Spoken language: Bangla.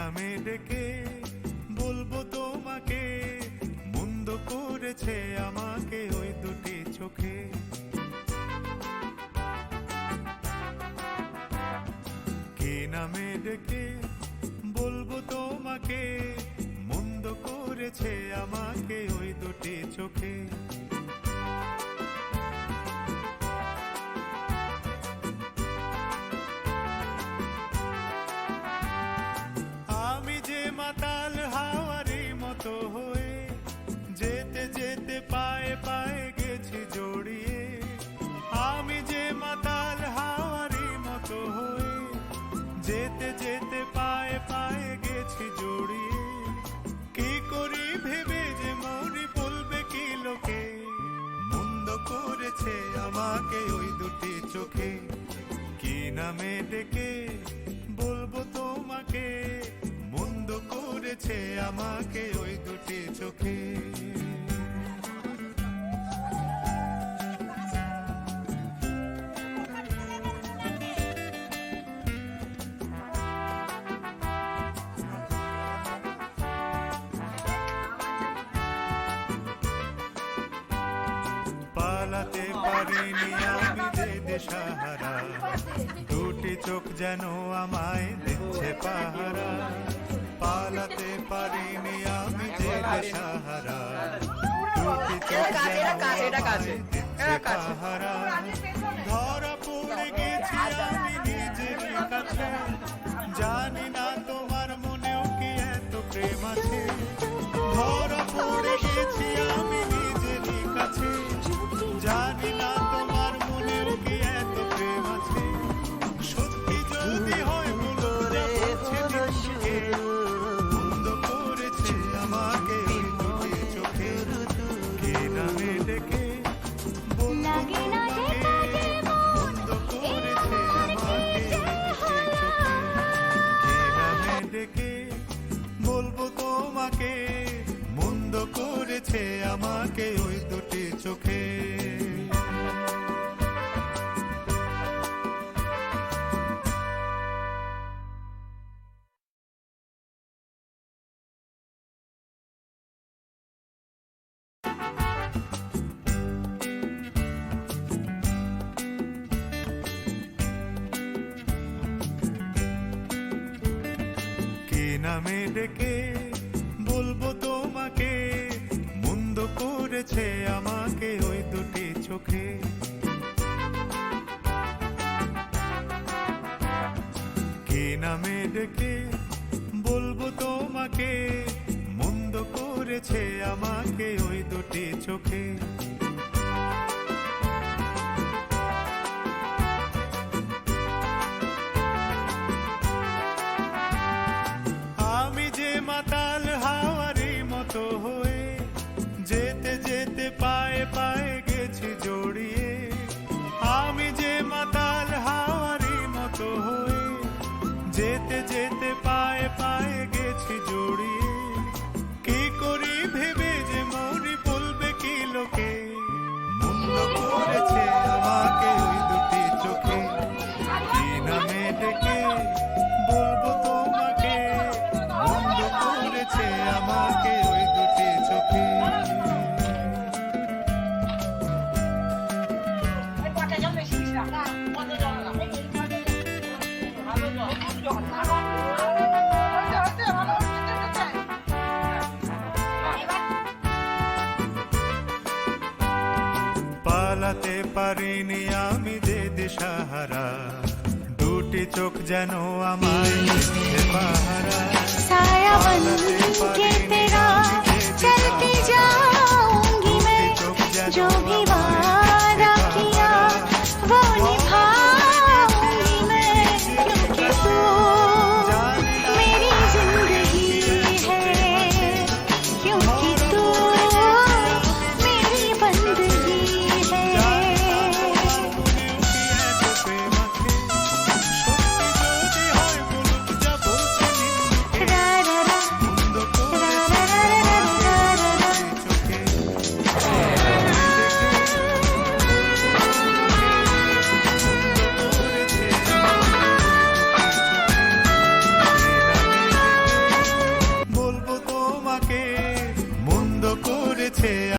নামে ডেকে বলবো তোমাকে, মন্দ করেছে আমাকে ওই দুটি চোখে। কি নামে ডেকে বলবো তোমাকে, মন্দ করেছে আমাকে ওই দুটি চোখে। আমি যে মাতাল হাওয়ারি মতো হয়ে যেতে যেতে পায়ে পায়ে গেছি জড়িয়ে। আমি যে মাতাল হাওয়ারি মতো হয়ে যেতে যেতে পায়ে পায়ে গেছি জড়িয়ে। কি করি ভেবে যে মরি বলবে কি লোকে, মন্দ করেছে আমাকে ওই দুটি চোখে। কি নামে ডেকে বলবো তোমাকে, মন্দ করেছে আমাকে ওই দুটি চোখে। পালাতে পারিনি আমি যে দিশাহারা, দুটি চোখ যেন আমায় দিচ্ছে পাহারা। পালাতে পারিনি আমি যে দিশাহারা, দুটি চোখ যেন আমায় দিচ্ছে পাহারা। ধরা পড়ে গেছি আমি নিজেরই কাছে, জানি না তোমার মনেও কি এত প্রেম আছে। ধরা পড়ে গেছি আমি নিজেরই কাছে, জানি না তোমার মনেও কি এত প্রেম আছে। সত্যি যদি হয় বলো যাচ্ছে বন্ধ করেছে আমাকে ওই দুটি চোখে। কে নামে ডেকে বলবো তোমাকে, বন্ধ করেছে আমাকে ওই দুটি চোখে। কে নামে ডেকে বলবো তোমাকে, মন্দ করেছে আমাকে ওই দুটি চোখে। কি নামে ডেকে বলবো তোমাকে, মন্দ করেছে আমাকে ওই দুটি চোখে। কি নামে ডেকে বলবো তোমাকে, মন্দ করেছে আমাকে ওই দুটি চোখে। আমি যে মাতাল হাওয়ারি মতো হয়ে যেতে যেতে পায়ে পায়ে গেছি জড়িয়ে। আমি যে মাতাল হাওয়ারি মতো হয়ে যেতে যেতে পায়ে পায়ে গেছি জড়িয়ে। কি করি ভেবে যে মরি বলবে কি লোকে, মন্দ করেছে আমাকে ওই দুটি চোখে। কি নামে ডেকে বলবো তোমাকে, মন্দ করেছে আমাকে ওই দুটি চোখে। পালাতে পারিনি আমি যে দিশাহারা, দুটি চোখ যেন আমায় দিচ্ছে পাহারা। साया बन के तेरा चलती जा